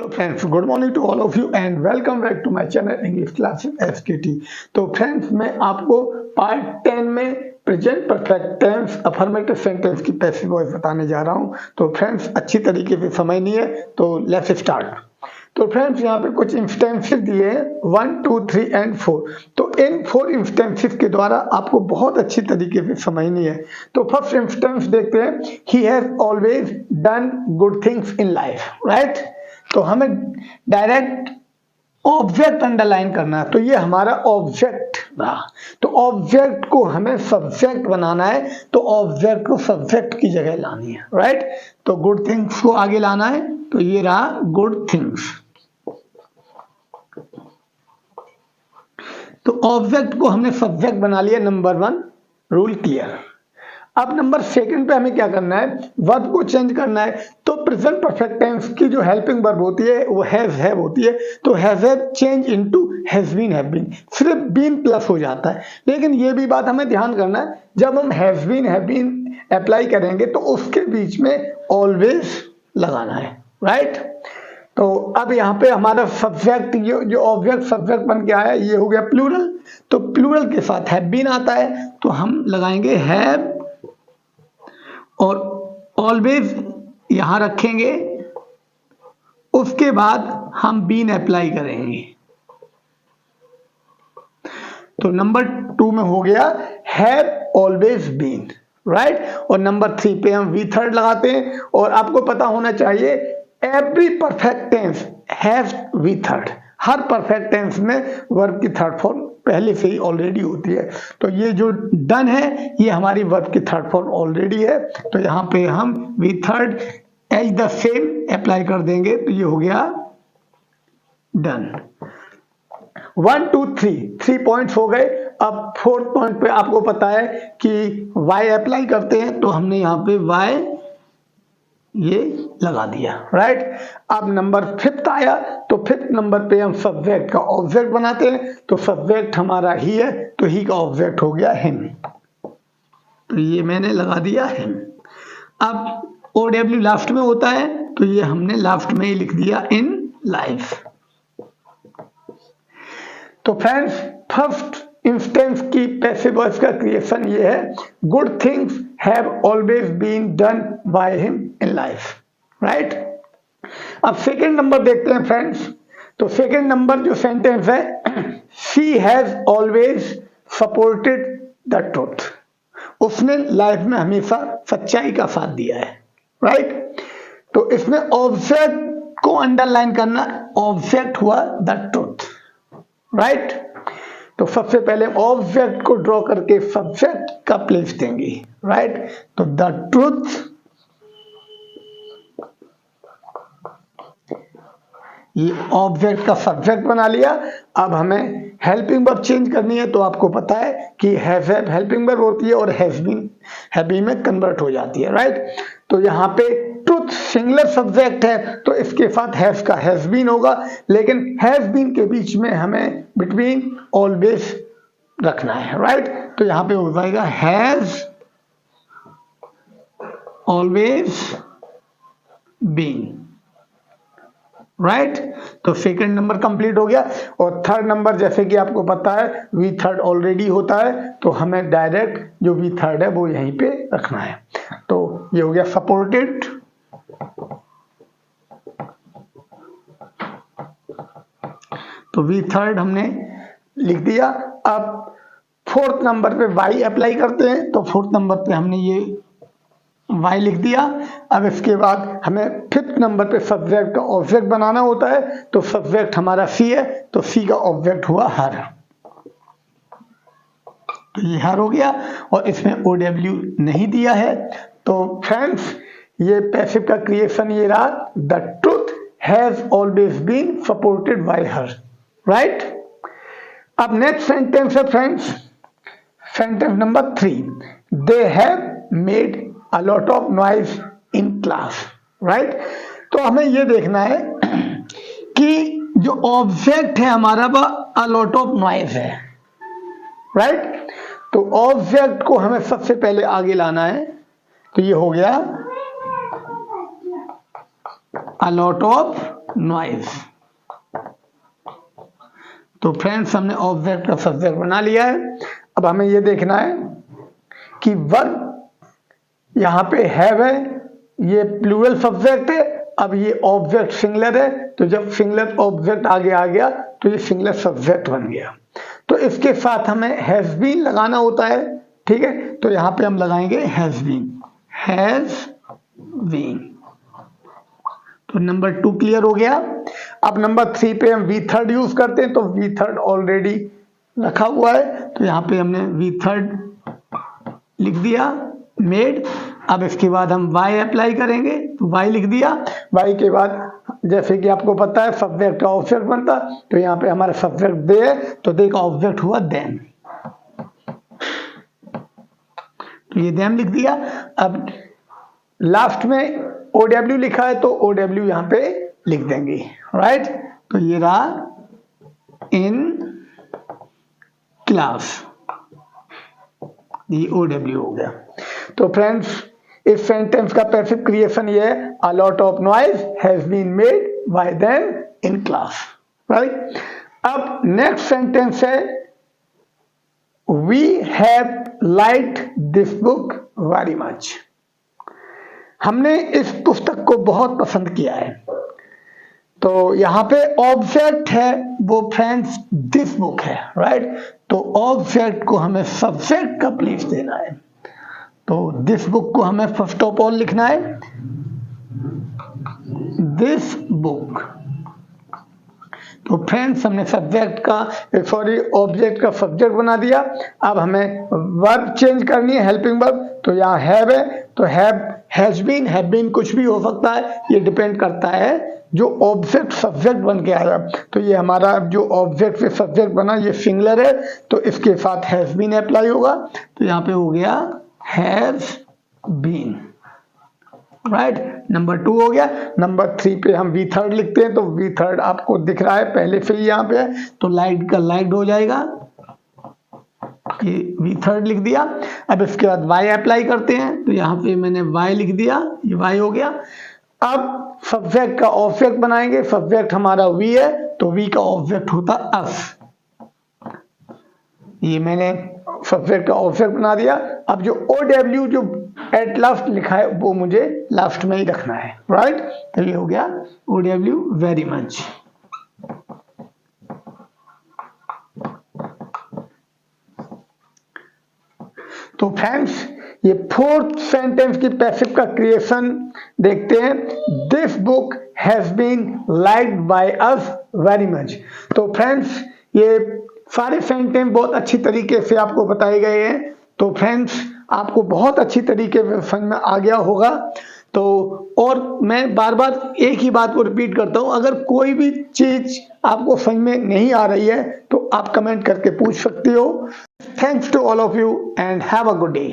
Hello friends, good morning to all of you and welcome back to my channel English classes SKT. तो friends, मैं आपको part 10 में present perfect tense affirmative sentence की passive voice बताने जा रहा हूं। तो फ्रेंड्स, अच्छी तरीके से समझनी है, तो लेट्स स्टार्ट। तो फ्रेंड्स, यहाँ पे कुछ इंस्टेंसेस दिए हैं 1, 2, 3 एंड 4। तो इन 4 इंस्टेंसेस के द्वारा आपको बहुत अच्छी तरीके से समझनी है। तो फर्स्ट इंस्टेंस देखते हैं, he has always done good things in life, right. तो हमें डायरेक्ट ऑब्जेक्ट अंडरलाइन करना है, तो ये हमारा ऑब्जेक्ट रहा। तो ऑब्जेक्ट को हमें सब्जेक्ट बनाना है, तो ऑब्जेक्ट को सब्जेक्ट की जगह लानी है, राइट। तो गुड थिंग्स को आगे लाना है, तो ये रहा गुड थिंग्स। तो ऑब्जेक्ट को हमने सब्जेक्ट बना लिया, नंबर 1 रूल क्लियर। अब नंबर 2 पे हमें क्या करना है, वर्ब को चेंज करना है। तो प्रेजेंट परफेक्ट टेंस की जो हेल्पिंग वर्ब होती है वो हैव होती है, तो have change into has been, सिर्फ बीन प्लस हो जाता है। लेकिन ये भी बात हमें ध्यान करना है, जब हम हैव बीन अप्लाई करेंगे तो उसके बीच में ऑलवेज लगाना है, राइट। तो अब यहाँ पे हमारा सब्जेक्ट, जो ऑब्जेक्ट सब्जेक्ट बन के आया, ये हो गया प्लूरल। तो प्लूरल के साथ हैव बीन आता है, तो हम लगाएंगे हैव और ऑलवेज यहां रखेंगे। उसके बाद हम बीन अप्लाई करेंगे। तो नंबर 2 में हो गया हैव ऑलवेज बीन, राइट। और नंबर 3 पे हम वी थर्ड लगाते हैं। और आपको पता होना चाहिए, every perfect tense have V third. हर परफेक्ट टेंस में वर्ब की थर्ड फॉर्म पहले से ही ऑलरेडी होती है। तो ये जो डन है, ये हमारी वर्ब की थर्ड फॉर्म ऑलरेडी है, तो यहाँ पे हम V third as the same apply कर देंगे, तो ये हो गया डन। 1, 2, 3 पॉइंट्स हो गए। अब 4th पॉइंट पे आपको पता है कि वाई अप्लाई करते हैं, तो हमने यहाँ पे वाई ये लगा दिया, राइट। अब नंबर 5th आया, तो 5th नंबर पे हम सब्जेक्ट का ऑब्जेक्ट बनाते हैं। तो सब्जेक्ट हमारा ही है, तो ही का ऑब्जेक्ट हो गया हिम, तो ये मैंने लगा दिया हिम। अब OW लास्ट में होता है, तो ये हमने लास्ट में ही लिख दिया इन लाइफ। तो फ्रेंड्स, फर्स्ट इंस्टेंस की पैसिव वॉइस का क्रिएशन ये है, good things have always been done by him in life, right. अब सेकंड नंबर देखते हैं फ्रेंड्स। तो सेकंड नंबर जो सेंटेंस है, she has always supported the truth. उसने लाइफ में हमेशा सच्चाई का साथ दिया है, राइट। तो इसमें ऑब्जेक्ट को अंडरलाइन करना, ऑब्जेक्ट हुआ द ट्रूथ, राइट। तो सबसे पहले ऑब्जेक्ट को ड्रॉ करके सब्जेक्ट का प्लेस देंगे, राइट। तो द ट्रूथ, ये ऑब्जेक्ट का सब्जेक्ट बना लिया। अब हमें हेल्पिंग वर्ब चेंज करनी है, तो आपको पता है कि हैव हेल्पिंग वर्ब होती है और हैज बीन में कन्वर्ट हो जाती है, राइट। तो यहाँ पे ट्रूथ सिंगुलर सब्जेक्ट है, तो इसके साथ हैव का हैज बीन होगा, लेकिन हैज बीन के बीच में हमें बिटवीन ऑलवेज रखना है, राइट। तो यहाँ पे हो जाएगा हैज ऑलवेज बीन, राइट। तो सेकंड नंबर कंप्लीट हो गया। और थर्ड नंबर, जैसे कि आपको पता है वी थर्ड ऑलरेडी होता है, तो हमें डायरेक्ट जो वी थर्ड है वो यहीं पे रखना है। तो ये हो गया सपोर्टेड, तो वी थर्ड हमने लिख दिया। अब 4th नंबर पे वाई अप्लाई करते हैं, तो 4th नंबर पे हमने ये वाई लिख दिया। अब इसके बाद हमें 5th नंबर पे सब्जेक्ट का ऑब्जेक्ट बनाना होता है, तो सब्जेक्ट हमारा सी है, तो सी का ऑब्जेक्ट हुआ हर, तो ये हर हो गया। और इसमें OW नहीं दिया है। तो फ्रेंड्स, ये पैसिव का क्रिएशन ये रहा, the truth has always been supported by her, right. अब नेक्स्ट सेंटेंस है friends, sentence number 3, they have made a lot of noise in class, right? तो हमें ये देखना है कि जो ऑब्जेक्ट है हमारा वह a lot of noise है, राइट। तो ऑब्जेक्ट को हमें सबसे पहले आगे लाना है, तो ये हो गया a lot of नॉइज। तो फ्रेंड्स हमने ऑब्जेक्ट का सब्जेक्ट बना लिया है। अब हमें ये देखना है कि वर्ब यहाँ पे हैव है, ये प्लूरल सब्जेक्ट है। अब ये ऑब्जेक्ट सिंगुलर है, तो जब सिंगुलर ऑब्जेक्ट आगे आ गया तो ये सिंगुलर सब्जेक्ट बन गया। तो इसके साथ हमें हैज बीन लगाना होता है, ठीक है। तो यहाँ पे हम लगाएंगे हैज बीन, हैज बीन। तो नंबर 2 क्लियर हो गया। अब नंबर 3 पे हम वी थर्ड यूज करते हैं, तो वी थर्ड ऑलरेडी रखा हुआ है, तो यहाँ पे हमने वी थर्ड लिख दिया, मेड। अब इसके बाद हम वाई अप्लाई करेंगे, तो वाई लिख दिया। वाई के बाद जैसे कि आपको पता है सब्जेक्ट का ऑब्जेक्ट बनता, तो यहाँ पे हमारा सब्जेक्ट दे है, तो दे का ऑब्जेक्ट हुआ देम, तो ये देम लिख दिया। अब लास्ट में OW लिखा है, तो OW यहाँ पे लिख देंगे, राइट। तो ये रहा इन क्लास, ये OW हो गया। तो फ्रेंड्स इस सेंटेंस का पैसिव क्रिएशन ये है, a lot of noise has been made by them in class, right. अब नेक्स्ट सेंटेंस है we have liked this book very much. हमने इस पुस्तक को बहुत पसंद किया है। तो यहाँ पे ऑब्जेक्ट है वो फ्रेंड्स दिस बुक है, राइट। तो ऑब्जेक्ट को हमें सब्जेक्ट का प्लेस देना है, तो दिस बुक को हमें फर्स्ट ऑफ ऑल लिखना है दिस बुक। तो फ्रेंड्स हमने सब्जेक्ट का ऑब्जेक्ट का सब्जेक्ट बना दिया। अब हमें वर्ब चेंज करनी है, हेल्पिंग वर्ब। तो यहाँ हैव है, तो हैव बीन कुछ भी हो सकता है, ये डिपेंड करता है जो ऑब्जेक्ट सब्जेक्ट बन के आया। तो ये हमारा जो ऑब्जेक्ट से सब्जेक्ट बना ये सिंगुलर है, तो इसके साथ हैज बीन अप्लाई होगा। तो यहाँ पे हो गया हैज बीन, राइट। नंबर 2 हो गया। नंबर 3 पे हम वी थर्ड लिखते हैं, तो वी थर्ड आपको दिख रहा है पहले से ही यहाँ पे है, तो लाइट का लाइट हो जाएगा, ये वी थर्ड लिख दिया। अब इसके बाद वाई अप्लाई करते हैं, तो यहाँ पे मैंने वाई लिख दिया, ये वाई हो गया। अब सब्जेक्ट का ऑब्जेक्ट बनाएंगे, सब्जेक्ट हमारा वी है, तो वी का ऑब्जेक्ट होता अस, ये मैंने सब्जेक्ट का ऑब्जेक्ट बना दिया। अब जो OW जो एट लास्ट लिखा है वो मुझे लास्ट में ही रखना है, राइट। तो ये हो गया OW वेरी मच। तो फ्रेंड्स ये 4th सेंटेंस की पैसिव का क्रिएशन देखते हैं। This book has been liked by us very much. तो फ्रेंड्स ये सारे सेंटेंस बहुत अच्छी तरीके से आपको बताए गए हैं। तो फ्रेंड्स आपको बहुत अच्छी तरीके से समझ में आ गया होगा। तो और मैं बार बार एक ही बात को रिपीट करता हूं, अगर कोई भी चीज आपको समझ में नहीं आ रही है तो आप कमेंट करके पूछ सकते हो। Thanks to all of you and have a good day.